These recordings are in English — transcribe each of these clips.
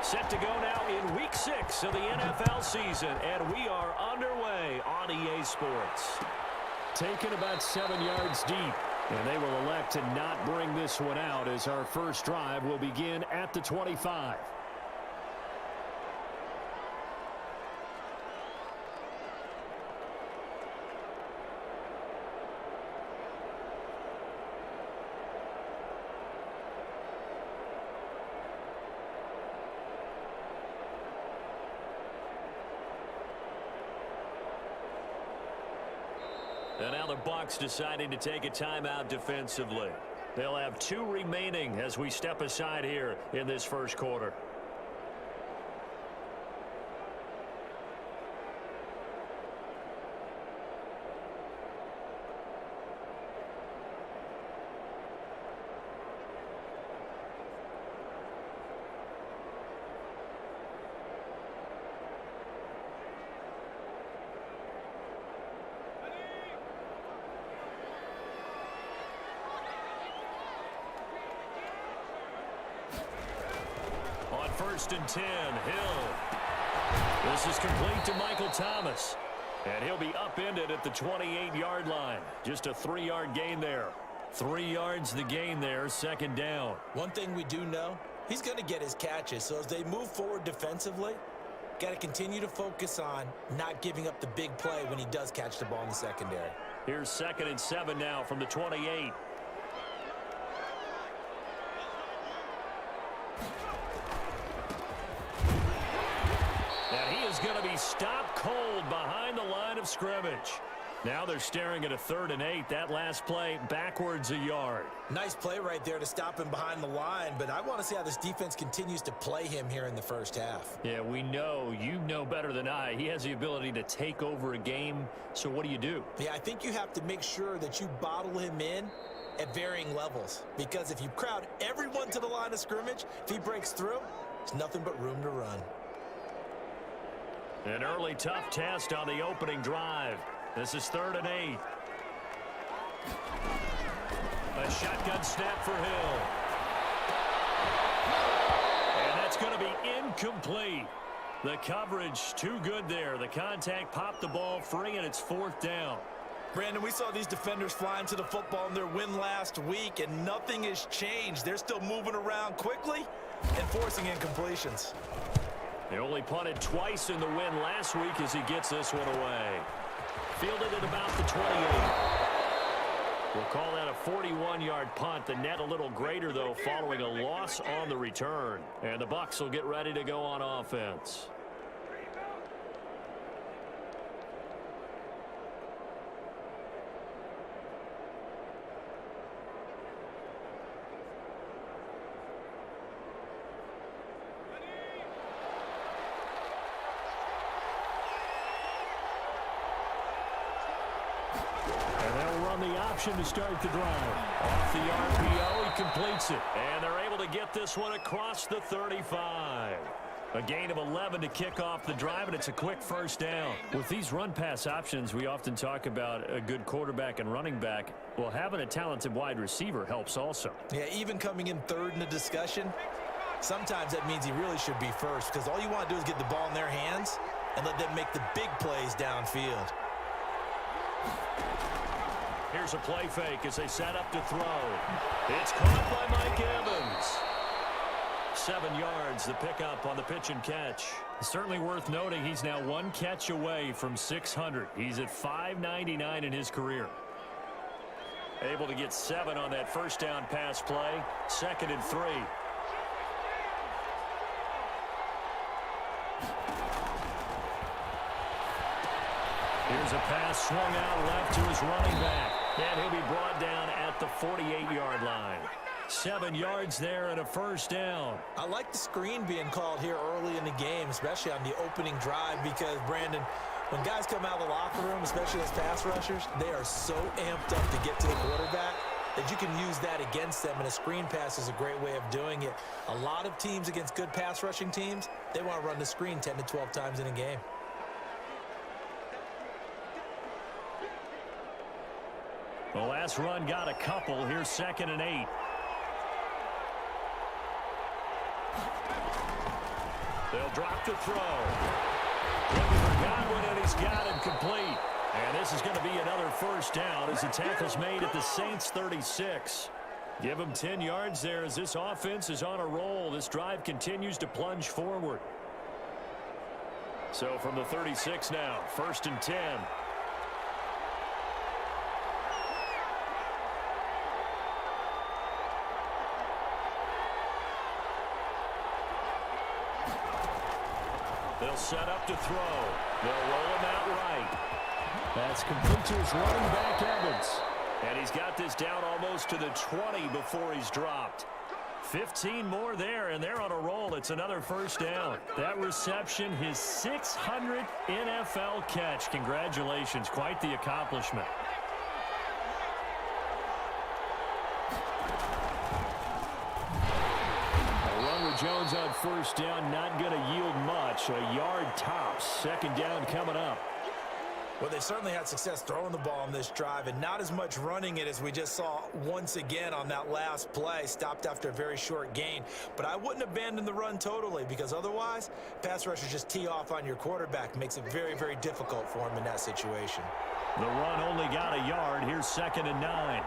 Set to go now in Week 6 of the NFL season, and we are underway on EA Sports. Taken about 7 yards deep, and they will elect to not bring this one out as our first drive will begin at the 25. And now the Bucs deciding to take a timeout defensively. They'll have 2 remaining as we step aside here in this first quarter. First and 10, Hill. This is complete to Michael Thomas. And he'll be upended at the 28-yard line. Just a 3-yard gain there. 3 yards the gain there, second down. One thing we do know, he's going to get his catches. So as they move forward defensively, got to continue to focus on not giving up the big play when he does catch the ball in the secondary. Here's 2nd and 7 now from the 28. Going to be stopped cold behind the line of scrimmage. Now they're staring at a 3rd and 8. That last play backwards a yard. Nice play right there to stop him behind the line, but I want to see how this defense continues to play him here in the first half. Yeah, we know. You know better than I. He has the ability to take over a game, so what do? Yeah, I think you have to make sure that you bottle him in at varying levels, because if you crowd everyone to the line of scrimmage, if he breaks through, there's nothing but room to run. An early tough test on the opening drive. This is 3rd and 8. A shotgun snap for Hill. And that's going to be incomplete. The coverage too good there. The contact popped the ball free, and it's 4th down. Brandon, we saw these defenders flying to the football in their win last week, and nothing has changed. They're still moving around quickly and forcing incompletions. They only punted twice in the win last week as he gets this one away. Fielded at about the 28. We'll call that a 41-yard punt. The net a little greater, though, following a loss on the return. And the Bucs will get ready to go on offense. To start the drive. Off the RPO, he completes it. And they're able to get this one across the 35. A gain of 11 to kick off the drive, and it's a quick first down. With these run-pass options, we often talk about a good quarterback and running back. Well, having a talented wide receiver helps also. Yeah, even coming in 3rd in the discussion, sometimes that means he really should be first, because all you want to do is get the ball in their hands and let them make the big plays downfield. Here's a play fake as they set up to throw. It's caught by Mike Evans. 7 yards, the pickup on the pitch and catch. Certainly worth noting he's now 1 catch away from 600. He's at 599 in his career. Able to get 7 on that first down pass play. 2nd and 3. Here's a pass swung out left to his running back. And he'll be brought down at the 48-yard line. 7 yards there and a first down. I like the screen being called here early in the game, especially on the opening drive, because, Brandon, when guys come out of the locker room, especially as pass rushers, they are so amped up to get to the quarterback that you can use that against them, and a screen pass is a great way of doing it. A lot of teams against good pass rushing teams, they want to run the screen 10 to 12 times in a game. The last run got a couple. Here's 2nd and 8. They'll drop to throw. Looking for Godwin, and he's got him complete. And this is going to be another first down as the tackle's made at the Saints' 36. Give him 10 yards there as this offense is on a roll. This drive continues to plunge forward. So from the 36 now, 1st and 10. They'll set up to throw. They'll roll him out right. That's complete to his running back, Evans. And he's got this down almost to the 20 before he's dropped. 15 more there, and they're on a roll. It's another first down. That reception, his 600th NFL catch. Congratulations. Quite the accomplishment. A run with Jones on first down, not going to yield much. A yard tops. 2nd down coming up. Well, they certainly had success throwing the ball on this drive, and not as much running it as we just saw once again on that last play. Stopped after a very short gain. But I wouldn't abandon the run totally, because otherwise, pass rushers just tee off on your quarterback. Makes it very, very difficult for him in that situation. The run only got a yard. Here's 2nd and 9.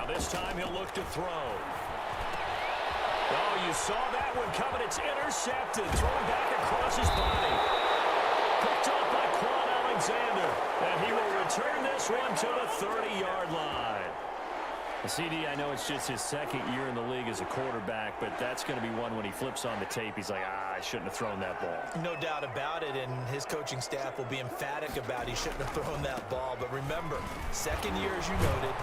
This time he'll look to throw. Oh, you saw that one coming. It's intercepted. Thrown back across his body. Picked up by Quan Alexander. And he will return this one to the 30-yard line. CD, I know it's just his 2nd year in the league as a quarterback, but that's going to be one when he flips on the tape. He's like, I shouldn't have thrown that ball. No doubt about it, and his coaching staff will be emphatic about he shouldn't have thrown that ball. But remember, 2nd year, as you noted,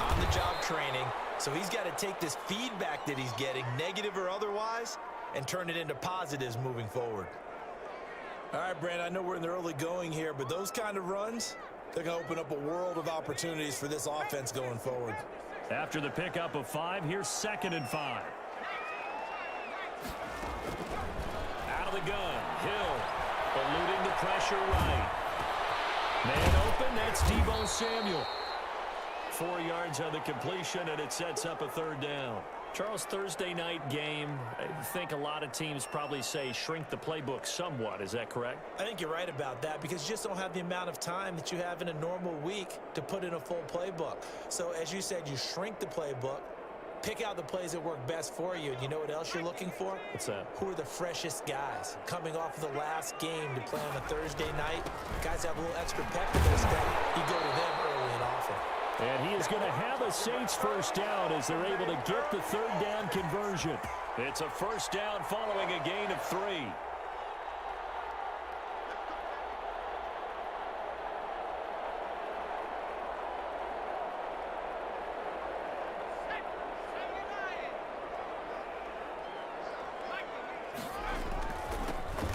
on-the-job training, so he's got to take this feedback that he's getting, negative or otherwise, and turn it into positives moving forward. All right, Brandon, I know we're in the early going here, but those kind of runs, they're going to open up a world of opportunities for this offense going forward. After the pickup of 5, here's 2nd and 5. Out of the gun, Hill, eluding the pressure right. Man open, that's Deebo Samuel. 4 yards on the completion, and it sets up a 3rd down. Charles, Thursday night game, I think a lot of teams probably say shrink the playbook somewhat. Is that correct? I think you're right about that, because you just don't have the amount of time that you have in a normal week to put in a full playbook. So as you said, you shrink the playbook, pick out the plays that work best for you. And you know what else you're looking for? What's that? Who are the freshest guys coming off of the last game to play on a Thursday night? Guys have a little extra pep in their step. You go to them early and often. And he is going to have a Saints first down as they're able to get the 3rd down conversion. It's a first down following a gain of 3.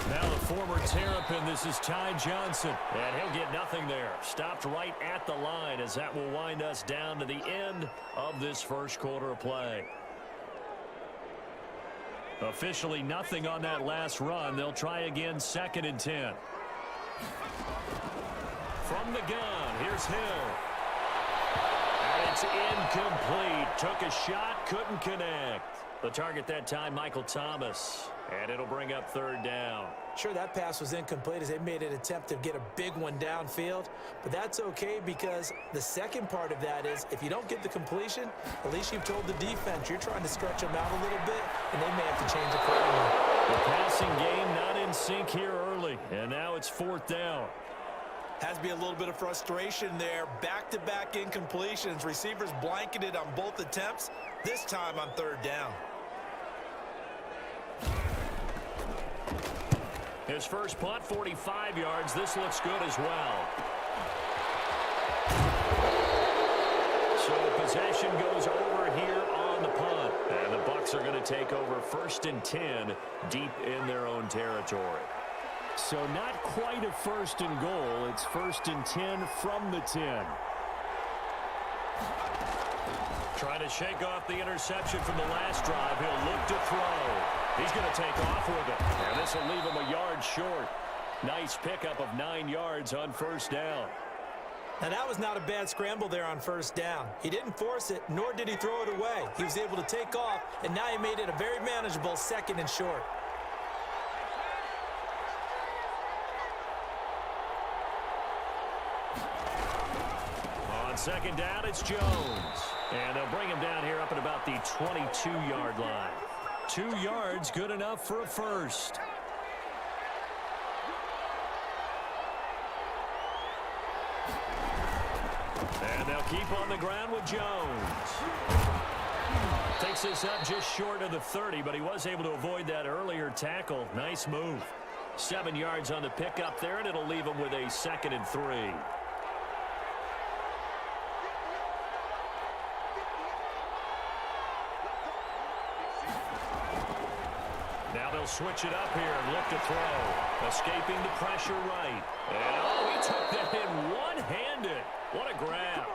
Now the former Terrapin, this is Ty Johnson, and he'll get nothing there. Stopped right at the line as that will wind us down to the end of this first quarter of play. Officially nothing on that last run. They'll try again, 2nd and 10. From the gun, here's Hill. And it's incomplete. Took a shot, couldn't connect. The target that time, Michael Thomas. And it'll bring up 3rd down. Sure, that pass was incomplete as they made an attempt to get a big one downfield. But that's okay, because the second part of that is if you don't get the completion, at least you've told the defense you're trying to stretch them out a little bit, and they may have to change accordingly. The passing game not in sync here early, and now it's 4th down. Has to be a little bit of frustration there. Back-to-back incompletions. Receivers blanketed on both attempts, this time on 3rd down. His first punt, 45 yards. This looks good as well. So possession goes over here on the punt. And the Bucs are going to take over 1st and 10 deep in their own territory. So not quite a 1st and goal. It's 1st and 10 from the 10. Trying to shake off the interception from the last drive. He'll look to throw. He's going to take off with it. And this will leave him a yard short. Nice pickup of 9 yards on first down. Now, that was not a bad scramble there on first down. He didn't force it, nor did he throw it away. He was able to take off, and now he made it a very manageable 2nd and short. On 2nd down, it's Jones. And they'll bring him down here up at about the 22-yard line. 2 yards, good enough for a first. And they'll keep on the ground with Jones. Takes this up just short of the 30, but he was able to avoid that earlier tackle. Nice move. 7 yards on the pickup there, and it'll leave him with a 2nd and 3. Now they'll switch it up here and look to throw. Escaping the pressure right. And oh, he took that in one-handed. What a grab.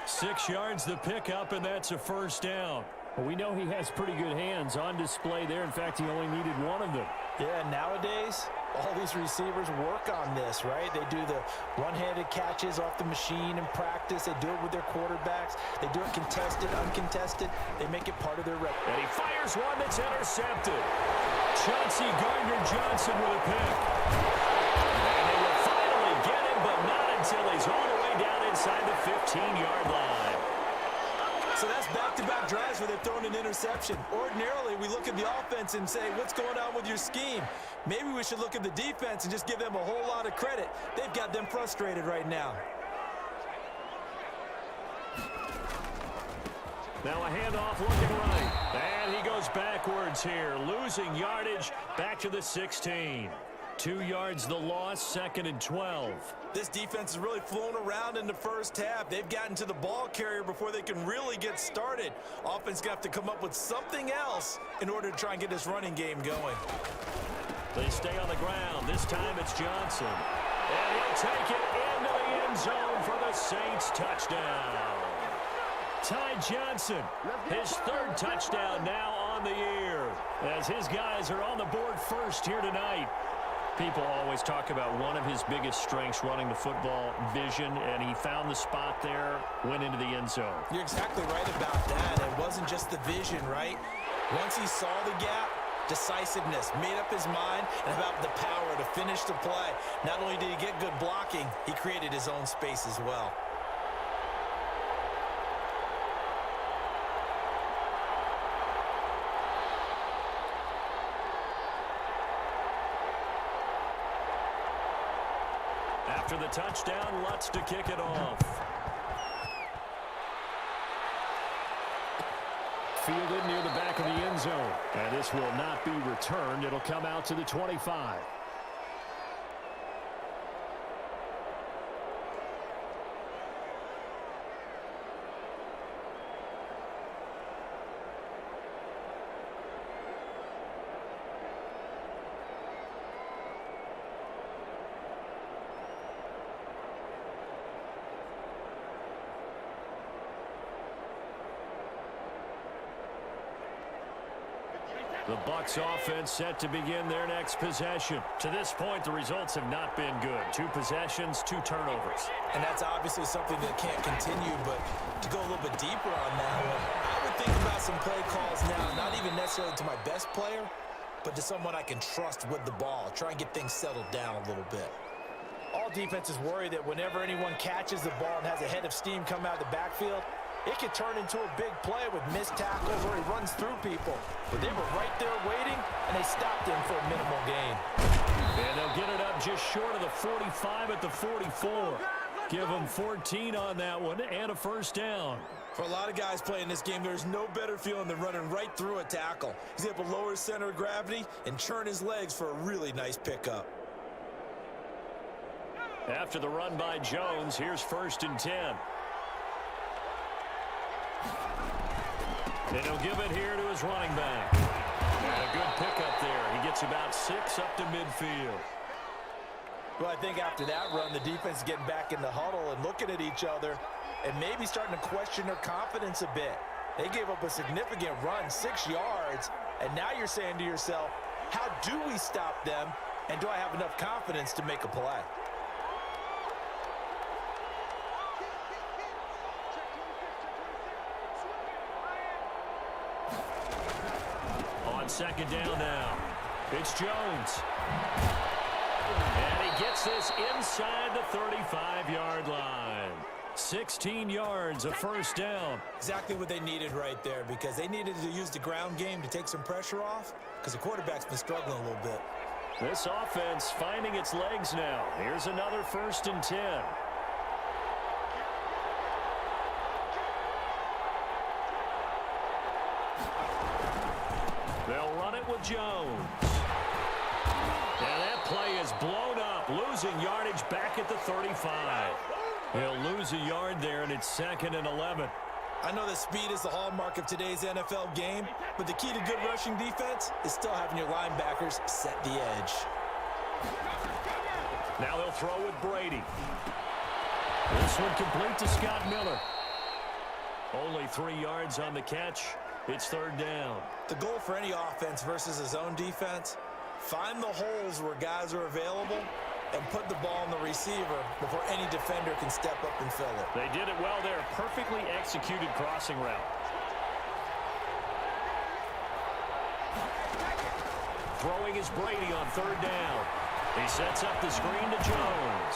6 yards the pickup, and that's a first down. Well, we know he has pretty good hands on display there. In fact, he only needed one of them. Yeah, nowadays, all these receivers work on this, right? They do the one-handed catches off the machine in practice. They do it with their quarterbacks. They do it contested, uncontested. They make it part of their repertoire. And he fires one that's intercepted. Chauncey Gardner-Johnson with a pick. And they will finally get him, but not until he's all the way down inside the 15-yard line. So that's back-to-back drives where they've thrown an interception. Ordinarily, we look at the offense and say, what's going on with your scheme? Maybe we should look at the defense and just give them a whole lot of credit. They've got them frustrated right now. Now a handoff looking right. And he goes backwards here, losing yardage back to the 16. 2 yards the loss, 2nd and 12. This defense has really flown around in the first half. They've gotten to the ball carrier before they can really get started. Offense going to have to come up with something else in order to try and get this running game going. They stay on the ground. This time it's Johnson. And he'll take it into the end zone for the Saints touchdown. Ty Johnson, his 3rd touchdown now on the year, as his guys are on the board first here tonight. People always talk about one of his biggest strengths running the football, vision, and he found the spot there, went into the end zone. You're exactly right about that. It wasn't just the vision, right? Once he saw the gap, decisiveness, made up his mind, and about the power to finish the play. Not only did he get good blocking, he created his own space as well. After the touchdown, Lutz to kick it off. Fielded near the back of the end zone. And this will not be returned. It'll come out to the 25. The Bucs offense set to begin their next possession. To this point, the results have not been good. 2 possessions, 2 turnovers. And that's obviously something that can't continue, but to go a little bit deeper on that one, I would think about some play calls now, not even necessarily to my best player, but to someone I can trust with the ball. Try and get things settled down a little bit. All defenses worry that whenever anyone catches the ball and has a head of steam come out of the backfield, it could turn into a big play with missed tackles where he runs through people. But they were right there waiting, and they stopped him for a minimal gain. And they'll get it up just short of the 45 at the 44. Give them 14 on that one and a first down. For a lot of guys playing this game, there's no better feeling than running right through a tackle. He's able to lower his center of gravity and churn his legs for a really nice pickup. After the run by Jones, here's 1st and 10. And he'll give it here to his running back. And a good pickup there. He gets about 6 up to midfield. Well, I think after that run, the defense is getting back in the huddle and looking at each other and maybe starting to question their confidence a bit. They gave up a significant run, 6 yards, And now you're saying to yourself, how do we stop them, and do I have enough confidence to make a play? On second down now, it's Jones. And he gets this inside the 35-yard line. 16 yards, a first down. Exactly what they needed right there, because they needed to use the ground game to take some pressure off, because the quarterback's been struggling a little bit. This offense finding its legs now. Here's another 1st and 10. They'll run it with Jones. And that play is blown up, losing yardage back at the 35. He'll lose a yard there, and it's 2nd and 11. I know that speed is the hallmark of today's NFL game, but the key to good rushing defense is still having your linebackers set the edge. Now they'll throw with Brady. This one complete to Scott Miller. Only 3 yards on the catch. It's 3rd down. The goal for any offense versus a zone defense, find the holes where guys are available and put the ball on the receiver before any defender can step up and fill it. They did it well there. Perfectly executed crossing route. Throwing is Brady on 3rd down. He sets up the screen to Jones.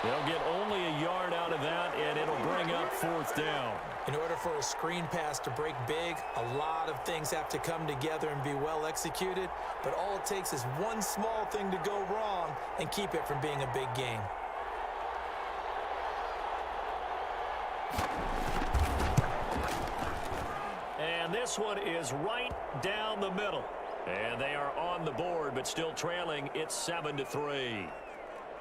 They'll get only a yard out of that, and it'll bring up 4th down. In order for a screen pass to break big, a lot of things have to come together and be well executed, but all it takes is one small thing to go wrong and keep it from being a big game. And this one is right down the middle. And they are on the board, but still trailing. It's 7-3.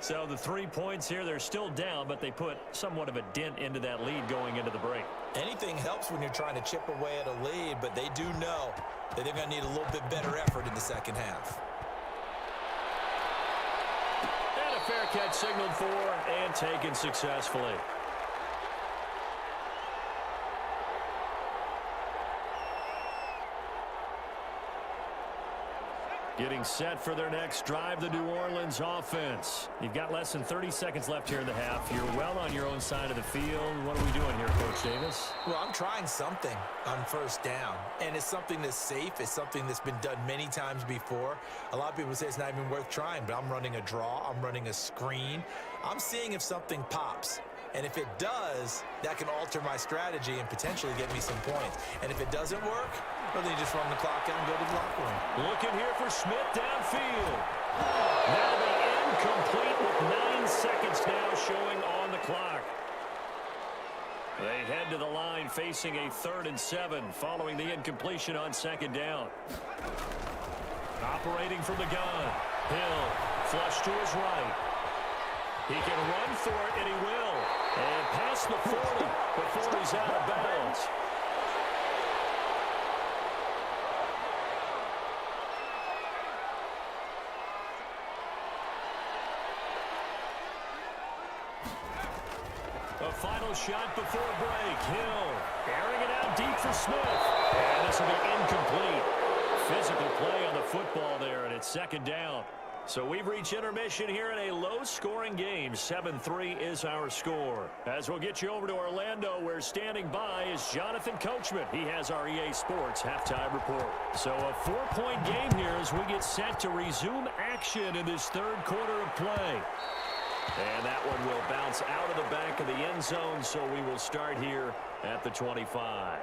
So the 3 points here, they're still down, but they put somewhat of a dent into that lead going into the break. Anything helps when you're trying to chip away at a lead, but they do know that they're going to need a little bit better effort in the second half. And a fair catch signaled for and taken successfully. Getting set for their next drive, the New Orleans offense. You've got less than 30 seconds left here in the half. You're well on your own side of the field. What are we doing here, Coach Davis? Well, I'm trying something on 1st down, and it's something that's safe. It's something that's been done many times before. A lot of people say it's not even worth trying, but I'm running a draw. I'm running a screen. I'm seeing if something pops. And if it does, that can alter my strategy and potentially get me some points. And if it doesn't work, well, then you just run the clock out and go to the locker room. Looking here for Smith downfield. That'll be incomplete with 9 seconds now showing on the clock. They head to the line facing a 3rd and 7 following the incompletion on 2nd down. Operating from the gun. Hill flush to his right. He can run for it, and he will. And past the 40 before he's out of bounds. A final shot before break. Hill airing it out deep for Smith. And this will be incomplete. Physical play on the football there, and it's 2nd down. So we've reached intermission here in a low-scoring game. 7-3 is our score. As we'll get you over to Orlando, where standing by is Jonathan Coachman. He has our EA Sports halftime report. So a 4-point game here as we get set to resume action in this 3rd quarter of play. And that one will bounce out of the back of the end zone, so we will start here at the 25.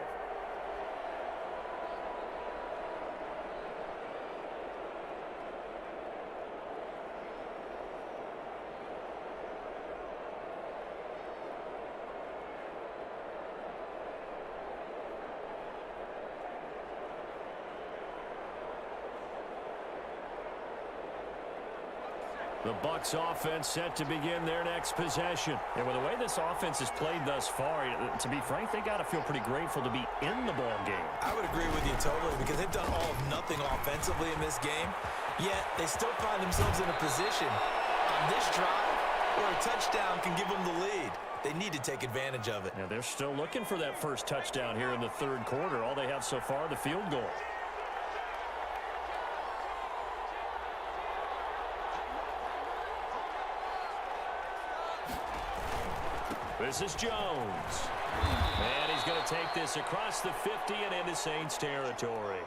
The Bucs offense set to begin their next possession. And with the way this offense has played thus far, to be frank, they got to feel pretty grateful to be in the ball game. I would agree with you totally, because they've done all of nothing offensively in this game, yet they still find themselves in a position on this drive where a touchdown can give them the lead. They need to take advantage of it. Now they're still looking for that first touchdown here in the 3rd quarter. All they have so far, the field goal. This is Jones. And he's going to take this across the 50 and into Saints territory.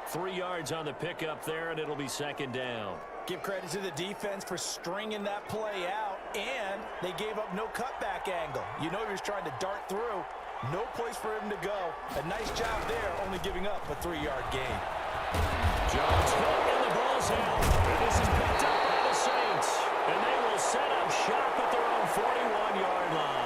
3 yards on the pickup there, and it'll be second down. Give credit to the defense for stringing that play out, and they gave up no cutback angle. You know he was trying to dart through. No place for him to go. A nice job there, only giving up a 3-yard gain. Jones hit, and the ball's out. It isn't picked up by the Saints, and they will set up shop at their own 41-yard line.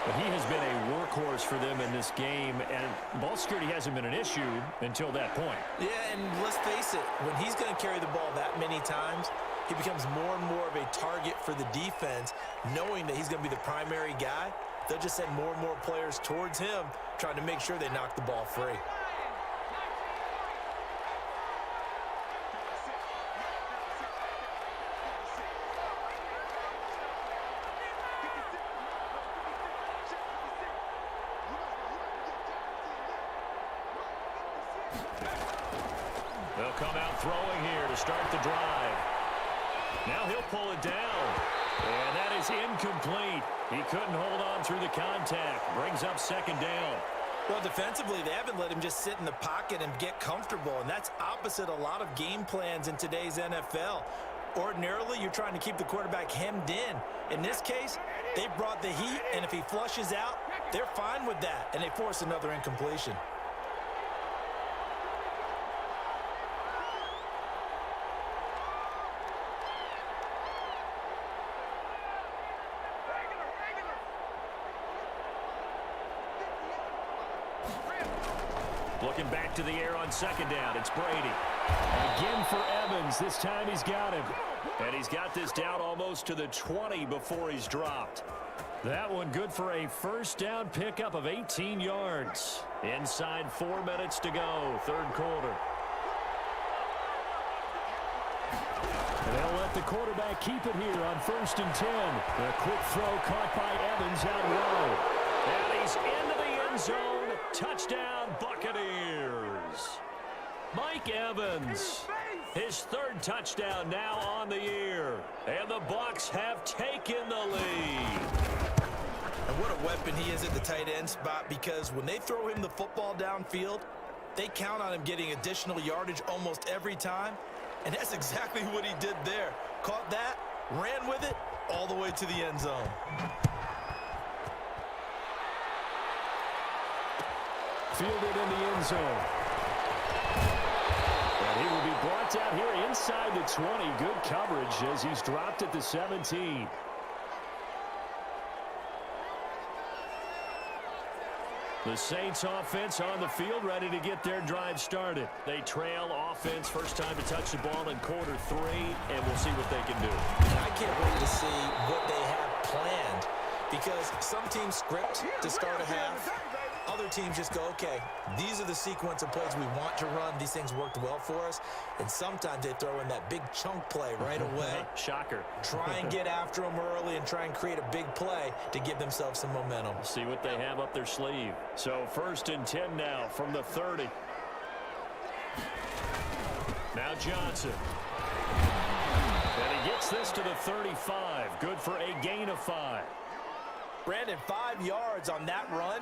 But he has been a workhorse for them in this game, and ball security hasn't been an issue until that point. Yeah, and let's face it, when he's going to carry the ball that many times, he becomes more and more of a target for the defense, knowing that he's going to be the primary guy. They'll just send more and more players towards him, trying to make sure they knock the ball free. They'll come out throwing here to start the drive. Now he'll pull it down. And that is incomplete. He couldn't hold on through the contact. Brings up second down. Well, defensively, they haven't let him just sit in the pocket and get comfortable, and that's opposite a lot of game plans in today's NFL. Ordinarily, you're trying to keep the quarterback hemmed in. In this case, they brought the heat, and if he flushes out, they're fine with that, and they force another incompletion. Looking back to the air on second down. It's Brady. Again for Evans. This time he's got him. And he's got this down almost to the 20 before he's dropped. That one good for a first down pickup of 18 yards. Inside 4 minutes to go, third quarter. And they'll let the quarterback keep it here on 1st and 10. The quick throw caught by Evans out wide. And he's into the end zone. Touchdown, Buccaneers. Mike Evans, his third touchdown now on the year. And the Bucs have taken the lead. And what a weapon he is at the tight end spot, because when they throw him the football downfield, they count on him getting additional yardage almost every time. And that's exactly what he did there. Caught that, ran with it, all the way to the end zone. Fielded in the end zone. And he will be brought down here inside the 20. Good coverage as he's dropped at the 17. The Saints offense on the field, ready to get their drive started. They trail offense, first time to touch the ball in quarter 3, and we'll see what they can do. I can't wait to see what they have planned, because some teams script to start a half. Other teams just go, okay, these are the sequence of plays we want to run. These things worked well for us. And sometimes they throw in that big chunk play right away. Shocker. Try and get after them early and try and create a big play to give themselves some momentum. See what they have up their sleeve. So 1st and 10 now from the 30. Now Johnson. And he gets this to the 35. Good for a gain of 5. Brandon, 5 yards on that run.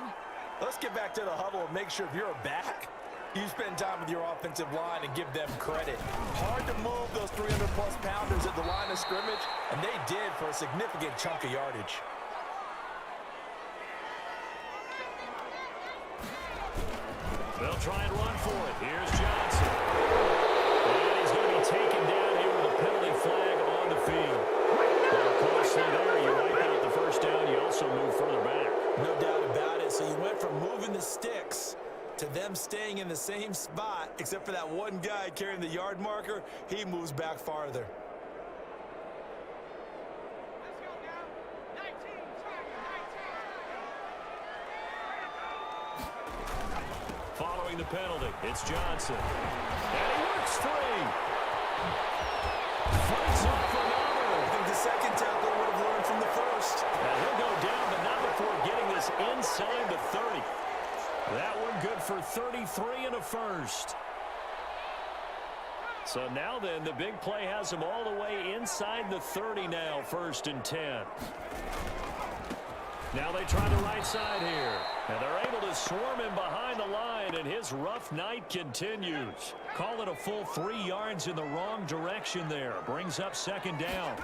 Let's get back to the huddle and make sure if you're back, you spend time with your offensive line and give them credit. Hard to move those 300-plus pounders at the line of scrimmage, and they did for a significant chunk of yardage. They'll try and run for it. Here's Johnson. And he's going to be taken down here with a penalty flag on the field. Well, costly there. You wipe out the first down. You also move further back. No doubt about it. So you went from moving the sticks to them staying in the same spot, except for that one guy carrying the yard marker. He moves back farther. Following the penalty, it's Johnson. And he works free. Fights off another. I think the second tackle would have learned from the first. And he'll go down, but not before getting this inside the 30. That one good for 33 and a first. So now then, the big play has him all the way inside the 30 now, 1st and 10. Now they try the right side here. And they're able to swarm him behind the line, and his rough night continues. Call it a full 3 yards in the wrong direction there. Brings up second down.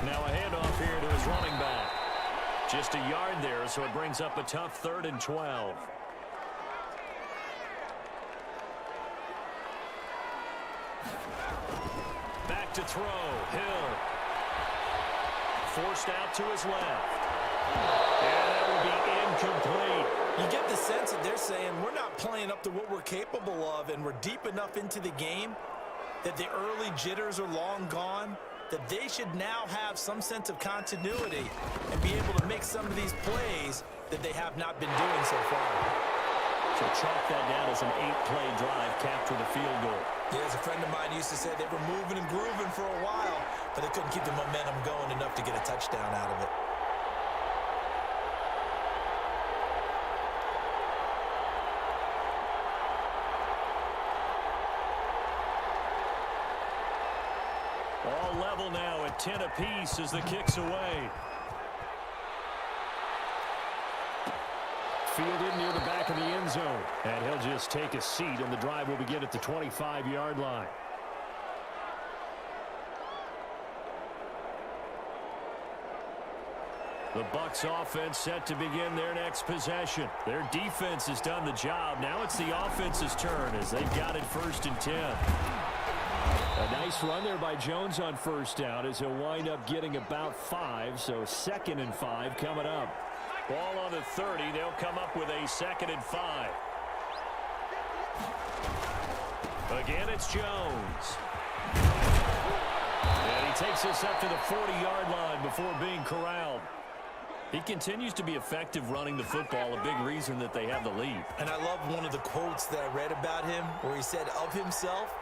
Now a handoff here to his running back. Just a yard there, so it brings up a tough 3rd and 12. Back to throw. Hill. Forced out to his left. And that will be incomplete. You get the sense that they're saying we're not playing up to what we're capable of, and we're deep enough into the game that the early jitters are long gone, that they should now have some sense of continuity and be able to make some of these plays that they have not been doing so far. So chalk that down as an 8-play drive, capture the field goal. Yeah, as a friend of mine used to say, they were moving and grooving for a while, but they couldn't keep the momentum going enough to get a touchdown out of it. All level now at 10 apiece as the kick's away. Fielded near the back of the end zone. And he'll just take a seat, and the drive will begin at the 25-yard line. The Bucs offense set to begin their next possession. Their defense has done the job. Now it's the offense's turn as they've got it 1st and 10. A nice run there by Jones on 1st down as he'll wind up getting about 5. So 2nd and 5 coming up. Ball on the 30. They'll come up with a 2nd and 5. Again, it's Jones. And he takes us up to the 40-yard line before being corralled. He continues to be effective running the football, a big reason that they have the lead. And I love one of the quotes that I read about him where he said of himself,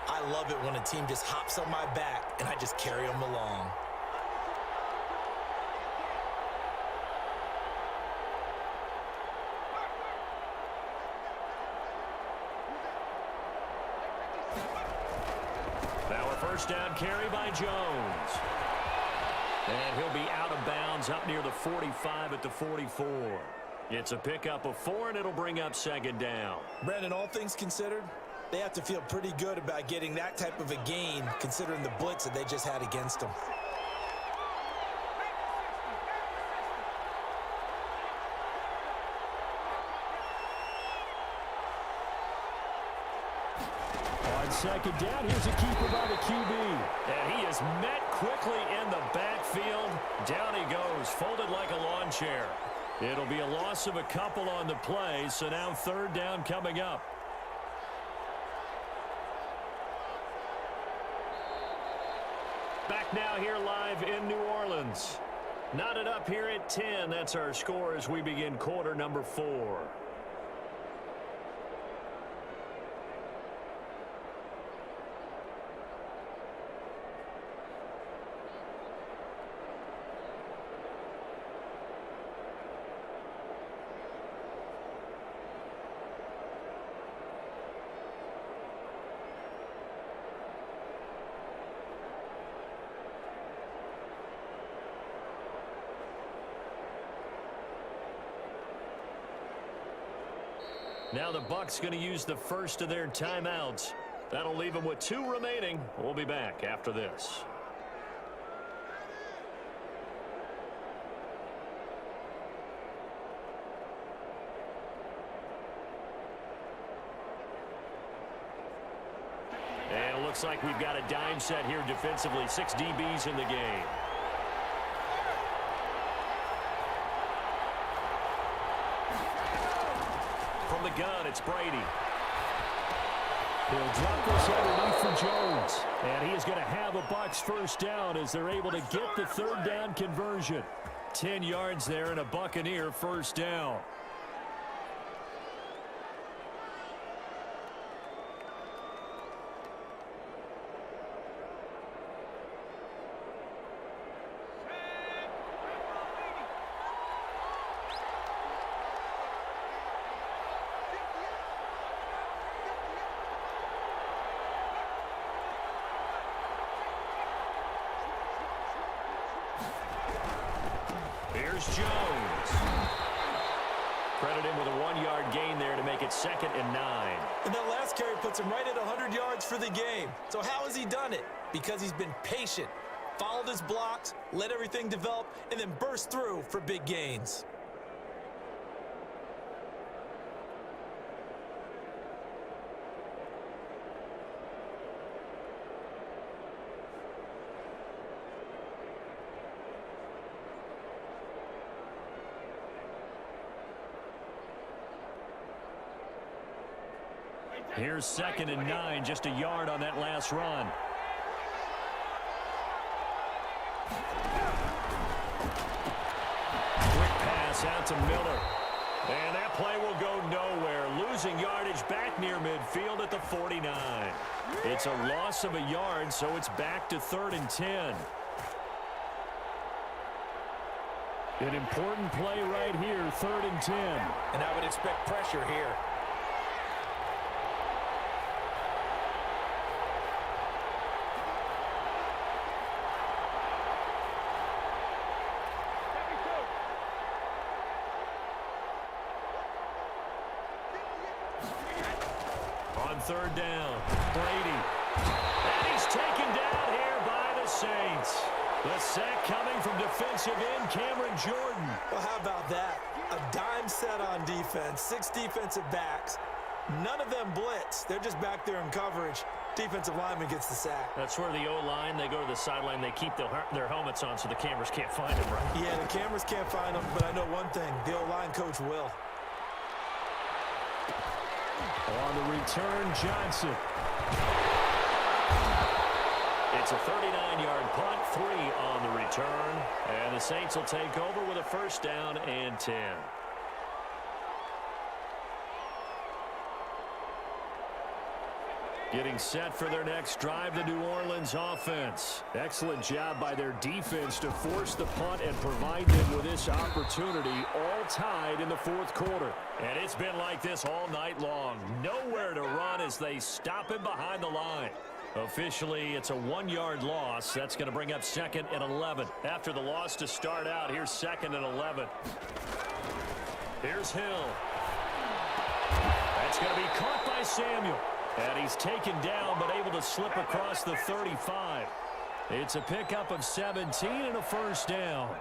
"I love it when a team just hops on my back and I just carry them along." Now a 1st down carry by Jones. And he'll be out of bounds up near the 45 at the 44. It's a pickup of 4, and it'll bring up 2nd down. Brandon, all things considered, they have to feel pretty good about getting that type of a gain considering the blitz that they just had against them. On 2nd down, here's a keeper by the QB. And he is met quickly in the backfield. Down he goes, folded like a lawn chair. It'll be a loss of a couple on the play, so now 3rd down coming up. Back now here live in New Orleans. Knotted up here at 10. That's our score as we begin quarter number 4. Now the Bucs going to use the first of their timeouts. That'll leave them with 2 remaining. We'll be back after this. And it looks like we've got a dime set here defensively. 6 DBs in the game. From the gun, it's Brady. He'll drop this underneath for Jones. And he is going to have a Bucs 1st down as they're able to get the 3rd down conversion. 10 yards there and a Buccaneer 1st down. Here's Jones. Credit him with a 1-yard gain there to make it 2nd and 9. And that last carry puts him right at 100 yards for the game. So how has he done it? Because he's been patient, followed his blocks, let everything develop, and then burst through for big gains. Here's 2nd and 9, just a yard on that last run. Quick pass out to Miller. And that play will go nowhere. Losing yardage back near midfield at the 49. It's a loss of a yard, so it's back to 3rd and 10. An important play right here, 3rd and 10. And I would expect pressure here. On 3rd down, Brady. And he's taken down here by the Saints. The sack coming from defensive end Cameron Jordan. Well, how about that? A dime set on defense, 6 defensive backs. None of them blitz. They're just back there in coverage. Defensive lineman gets the sack. That's where the O-line, they go to the sideline, they keep their helmets on so the cameras can't find them, right? Yeah, the cameras can't find them, but I know one thing. The O-line coach will. On the return, Johnson. It's a 39-yard punt, 3 on the return. And the Saints will take over with a 1st down and 10. Getting set for their next drive, the New Orleans offense. Excellent job by their defense to force the punt and provide them with this opportunity, all tied in the 4th quarter. And it's been like this all night long. Nowhere to run as they stop him behind the line. Officially, it's a 1-yard loss. That's going to bring up 2nd and 11. After the loss to start out, here's 2nd and 11. Here's Hill. That's going to be caught by Samuel. And he's taken down but able to slip across the 35. It's a pickup of 17 and a 1st down.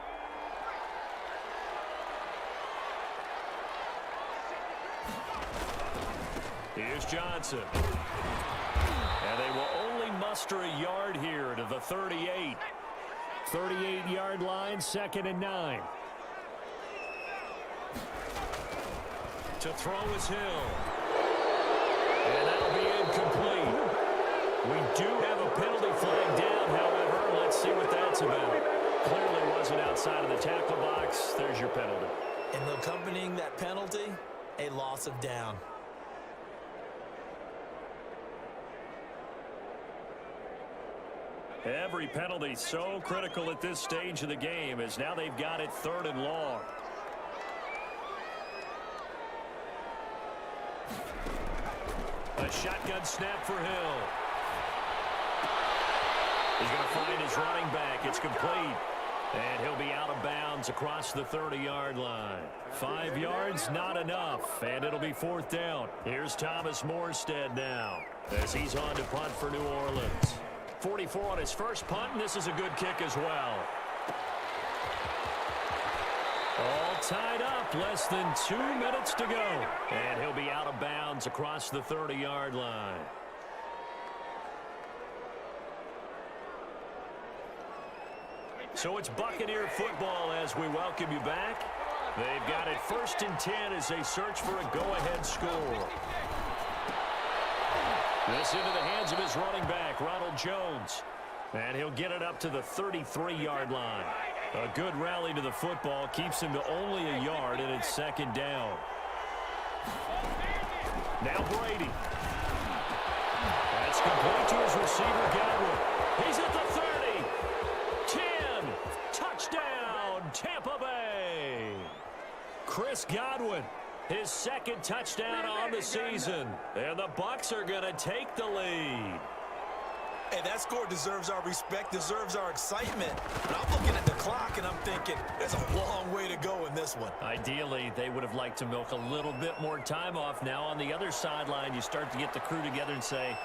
Here's Johnson. And they will only muster a yard here to the 38. 38-yard line, 2nd and 9. To throw is Hill. And that'll be incomplete. We do have a penalty flag down, however. Let's see what that's about. Clearly wasn't outside of the tackle box. There's your penalty. And accompanying that penalty, a loss of down. Every penalty so critical at this stage of the game as now they've got it 3rd and long. A shotgun snap for Hill. He's going to find his running back. It's complete. And he'll be out of bounds across the 30-yard line. 5 yards, not enough. And it'll be 4th down. Here's Thomas Morstead now as he's on to punt for New Orleans. 44 on his first punt, and this is a good kick as well. All tied up, less than 2 minutes to go. And he'll be out of bounds across the 30-yard line. So it's Buccaneer football as we welcome you back. They've got it 1st and 10 as they search for a go-ahead score. This into the hands of his running back, Ronald Jones. And he'll get it up to the 33-yard line. A good rally to the football keeps him to only a yard, and it's 2nd down. Now Brady. That's complete to his receiver, Godwin. He's at the 30. 10. Touchdown, Tampa Bay. Chris Godwin. His 2nd touchdown on the season. And the Bucs are going to take the lead. Hey, that score deserves our respect, deserves our excitement. But I'm looking at the clock, and I'm thinking, there's a long way to go in this one. Ideally, they would have liked to milk a little bit more time off. Now on the other sideline, you start to get the crew together and say,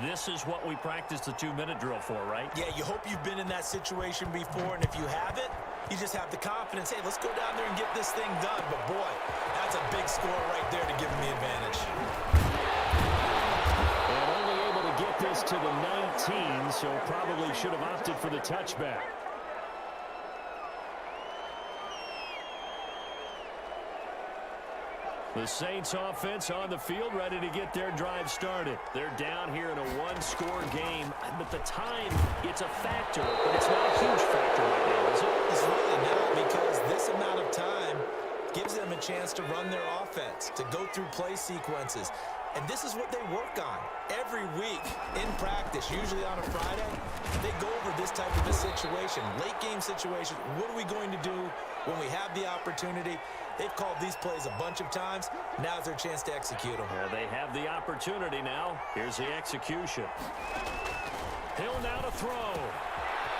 this is what we practiced the 2-minute drill for, right? Yeah, you hope you've been in that situation before, and if you haven't, you just have the confidence, hey, let's go down there and get this thing done. But, boy, that's a big score right there to give them the advantage. And only able to get this to the 19, so probably should have opted for the touchback. The Saints offense on the field, ready to get their drive started. They're down here in a one-score game, but the time, it's a factor, but it's not a huge factor right now, is it? It's really not, because this amount of time gives them a chance to run their offense, to go through play sequences. And this is what they work on every week in practice, usually on a Friday. They go over this type of a situation, late game situation. What are we going to do when we have the opportunity? They've called these plays a bunch of times. Now's their chance to execute them. Yeah, they have the opportunity now. Here's the execution. Hill now to throw.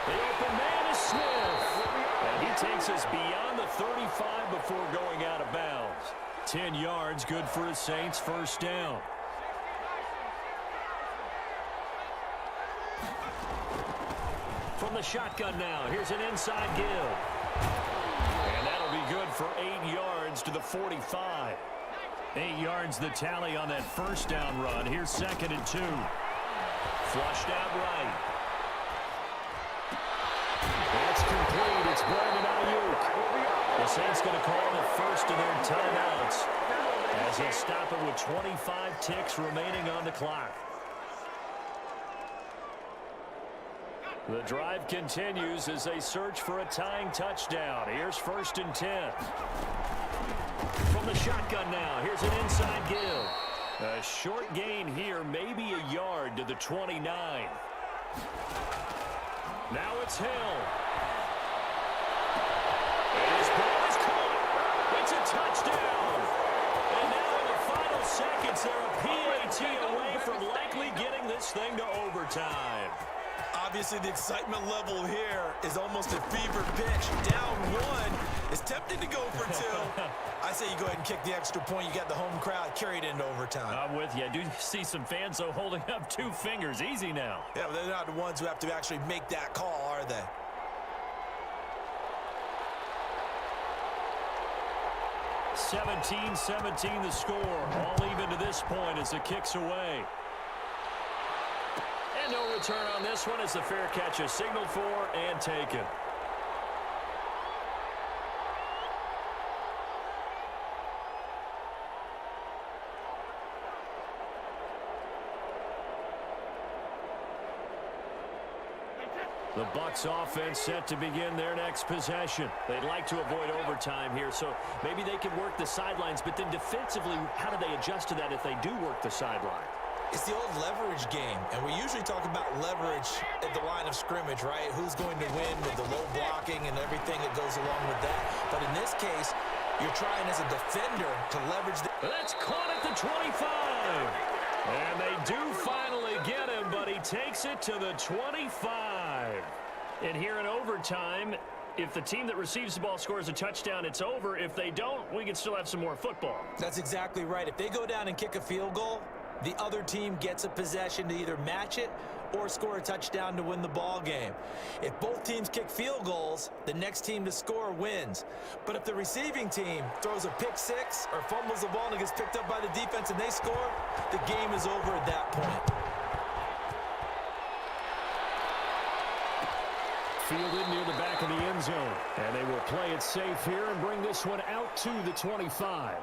The open man is Smith. And he takes us beyond the 35 before going out of bounds. 10 yards, good for the Saints, first down. From the shotgun now, here's an inside give. And that'll be good for 8 yards to the 45. 8 yards the tally on that first down run. Here's 2nd and 2. Flushed out right. That's complete. It's Brandon Ayuk. The Saints going to call the first of their timeouts as they stop it with 25 ticks remaining on the clock. The drive continues as they search for a tying touchdown. Here's 1st and 10. From the shotgun now, here's an inside give. A short gain here, maybe a yard to the 29. Now it's Hill. And his ball is caught. It's a touchdown. And now in the final seconds, they're a PAT away from likely getting this thing to overtime. Obviously, the excitement level here is almost a fever pitch. Down one. It's tempting to go for two. I say you go ahead and kick the extra point. You got the home crowd carried into overtime. I'm with you. I do see some fans, though, holding up 2 fingers. Easy now. Yeah, but they're not the ones who have to actually make that call, are they? (17-17) the score. All even to this point as the kick's away. And no return on this one as the fair catch is signaled for and taken. The Bucs offense set to begin their next possession. They'd like to avoid overtime here, so maybe they can work the sidelines, but then defensively, how do they adjust to that if they do work the sideline? It's the old leverage game, and we usually talk about leverage at the line of scrimmage, right? Who's going to win with the low blocking and everything that goes along with that. But in this case, you're trying as a defender to leverage the... That's caught at the 25. And they do finally get him, but he takes it to the 25. And here in overtime, if the team that receives the ball scores a touchdown, it's over. If they don't, we can still have some more football. That's exactly right. If they go down and kick a field goal, the other team gets a possession to either match it or score a touchdown to win the ball game. If both teams kick field goals, the next team to score wins. But if the receiving team throws a pick six or fumbles the ball and it gets picked up by the defense and they score, the game is over at that point. Fielded near the back of the end zone. And they will play it safe here and bring this one out to the 25.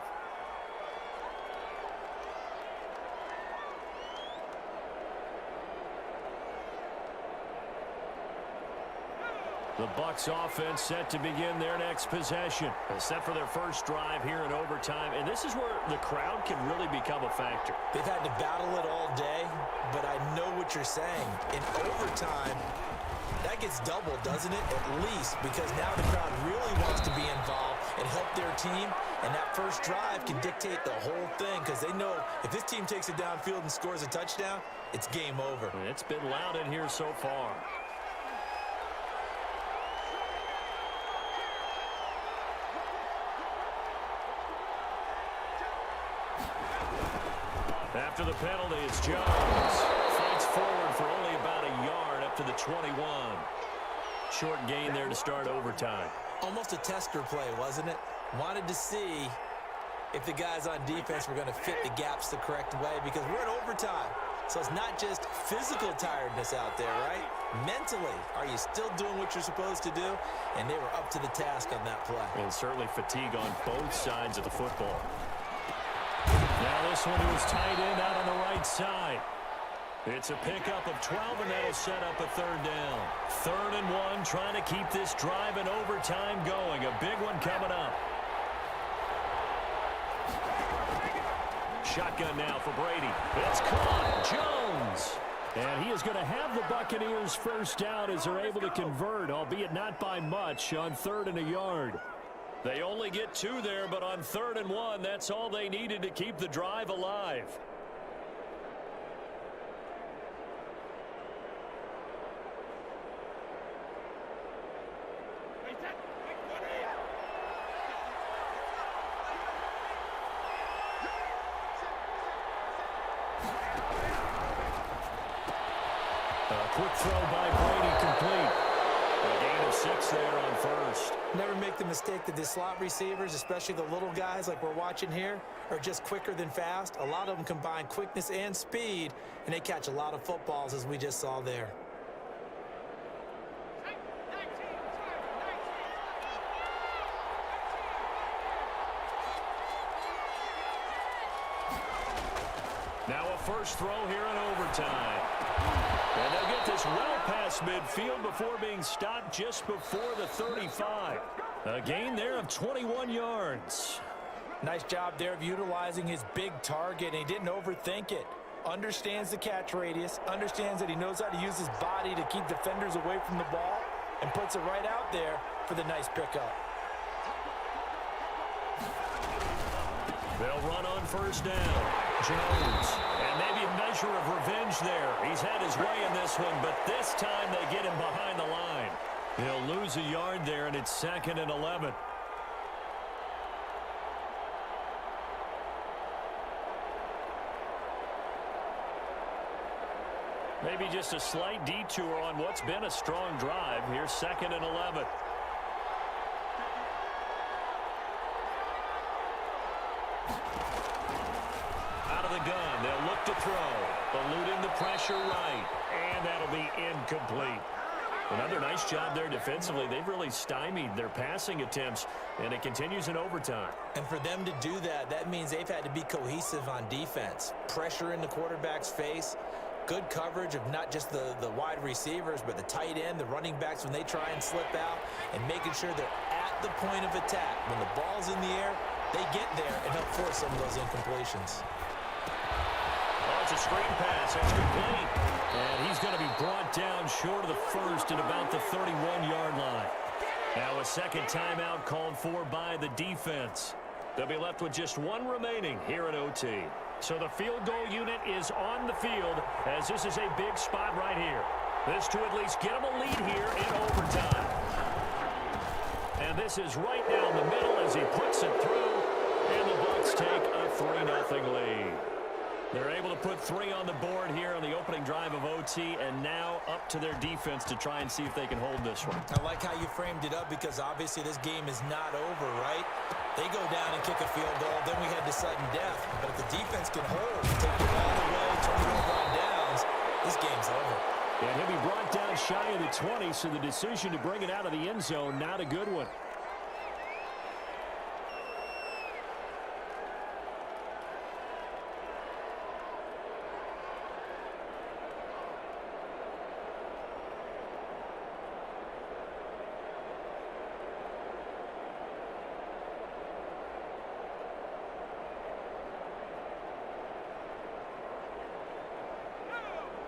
The Bucs offense set to begin their next possession. Set for their first drive here in overtime. And this is where the crowd can really become a factor. They've had to battle it all day, but I know what you're saying. In overtime, that gets doubled, doesn't it? At least, because now the crowd really wants to be involved. and help their team. And that first drive can dictate the whole thing because they know if this team takes it downfield and scores a touchdown, it's game over. It's been loud in here so far. After the penalty, it's Jones. Fights forward for only about a yard up to the 21. Short gain there to start overtime. Almost a tester play, wasn't it? Wanted to see if the guys on defense were going to fit the gaps the correct way because we're in overtime. So it's not just physical tiredness out there, right? Mentally, are you still doing what you're supposed to do? And they were up to the task on that play. And certainly fatigue on both sides of the football. Now this one to his tight end out on the right side. It's a pickup of 12, and that'll set up a third down. 3rd and 1, trying to keep this drive in overtime going. A big one coming up. Shotgun now for Brady. It's caught. Jones. And he is going to have the Buccaneers first down as they're able to convert, albeit not by much, on 3rd and a yard. They only get 2 there, but on 3rd and 1, that's all they needed to keep the drive alive. Quick throw by Brady, complete. A gain of 6 there on 1st. Never make the mistake that the slot receivers, especially the little guys like we're watching here, are just quicker than fast. A lot of them combine quickness and speed, and they catch a lot of footballs, as we just saw there. Now a first throw here in overtime. And they'll get this well past midfield before being stopped just before the 35. A gain there of 21 yards. Nice job there of utilizing his big target, and he didn't overthink it. Understands the catch radius, understands that he knows how to use his body to keep defenders away from the ball, and puts it right out there for the nice pickup. They'll run on first down. Jones. And maybe a measure of revenge there. He's had his way in this one, but this time they get him behind the line. He'll lose a yard there, and it's 2nd and 11. Maybe just a slight detour on what's been a strong drive. Here's 2nd and 11. Gun. They'll look to throw. Eluding the pressure right. And that'll be incomplete. Another nice job there defensively. They've really stymied their passing attempts, and it continues in overtime. And for them to do that, that means they've had to be cohesive on defense. Pressure in the quarterback's face. Good coverage of not just the wide receivers, but the tight end, the running backs when they try and slip out, and making sure they're at the point of attack. When the ball's in the air, they get there and help force some of those incompletions. It's a screen pass. That's complete. And he's going to be brought down short of the first at about the 31-yard line. Now a second timeout called for by the defense. They'll be left with just 1 remaining here at OT. So the field goal unit is on the field as this is a big spot right here. This to at least get them a lead here in overtime. And this is right down the middle as he puts it through. And the Bucs take a 3-0 lead. They're able to put 3 on the board here on the opening drive of OT, and now up to their defense to try and see if they can hold this one. I like how you framed it up because obviously this game is not over, right? They go down and kick a field goal, then we head to sudden death. But if the defense can hold, take the ball away, turn it over on downs, this game's over. And he'll be brought down shy of the 20, so the decision to bring it out of the end zone, not a good one.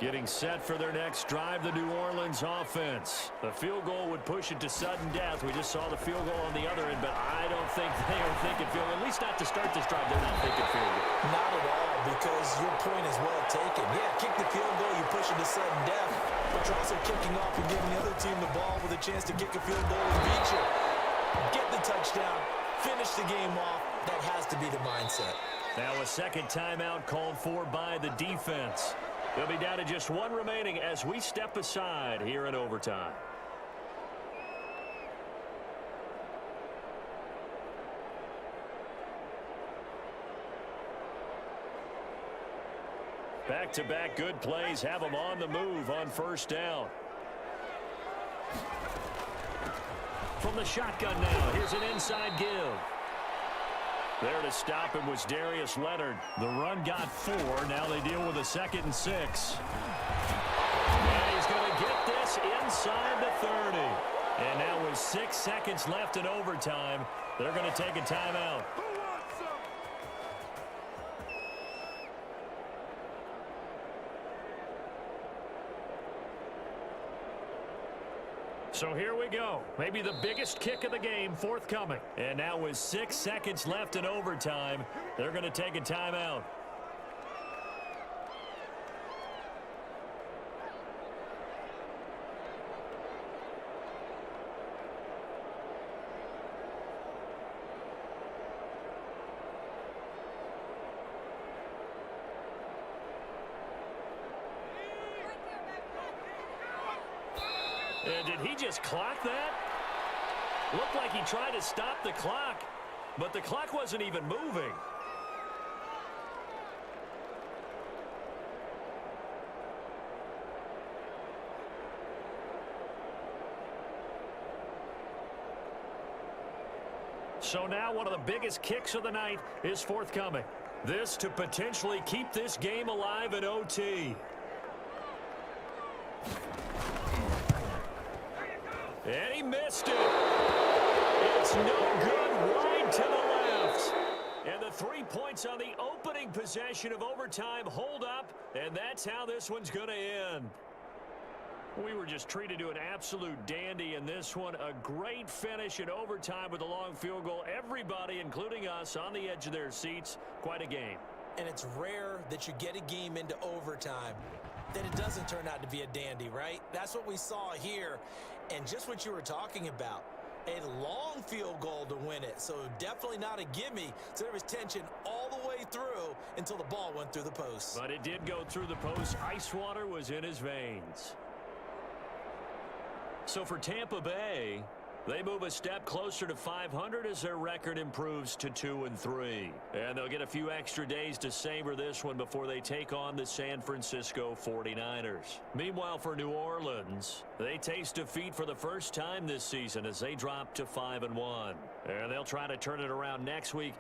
Getting set for their next drive, the New Orleans offense. The field goal would push it to sudden death. We just saw the field goal on the other end, but I don't think they are thinking field goal. At least not to start this drive. They're not thinking field goal. Not at all, because your point is well taken. Yeah, kick the field goal, you push it to sudden death, but you're also kicking off and giving the other team the ball with a chance to kick a field goal and beat you. Get the touchdown, finish the game off. That has to be the mindset. Now a second timeout called for by the defense. They'll be down to just one remaining as we step aside here in overtime. Back-to-back good plays have them on the move on first down. From the shotgun now, here's an inside give. There to stop him was Darius Leonard. The run got 4. Now they deal with a 2nd and 6. And he's going to get this inside the 30. And now with 6 seconds left in overtime, they're going to take a timeout. So here we go. Maybe the biggest kick of the game forthcoming. And now with 6 seconds left in overtime, they're going to take a timeout. And did he just clock that? Looked like he tried to stop the clock, but the clock wasn't even moving. So now one of the biggest kicks of the night is forthcoming. This to potentially keep this game alive in OT. And he missed it. It's no good, wide to the left. And the 3 points on the opening possession of overtime hold up, and that's how this one's going to end. We were just treated to an absolute dandy in this one. A great finish in overtime with a long field goal. Everybody, including us, on the edge of their seats. Quite a game. And it's rare that you get a game into overtime that it doesn't turn out to be a dandy, right? That's what we saw here. And just what you were talking about, a long field goal to win it. So definitely not a gimme. So there was tension all the way through until the ball went through the post. But it did go through the post. Ice water was in his veins. So for Tampa Bay, they move a step closer to 500 as their record improves to 2-3. And they'll get a few extra days to savor this one before they take on the San Francisco 49ers. Meanwhile, for New Orleans, they taste defeat for the first time this season as they drop to 5-1. And they'll try to turn it around next week.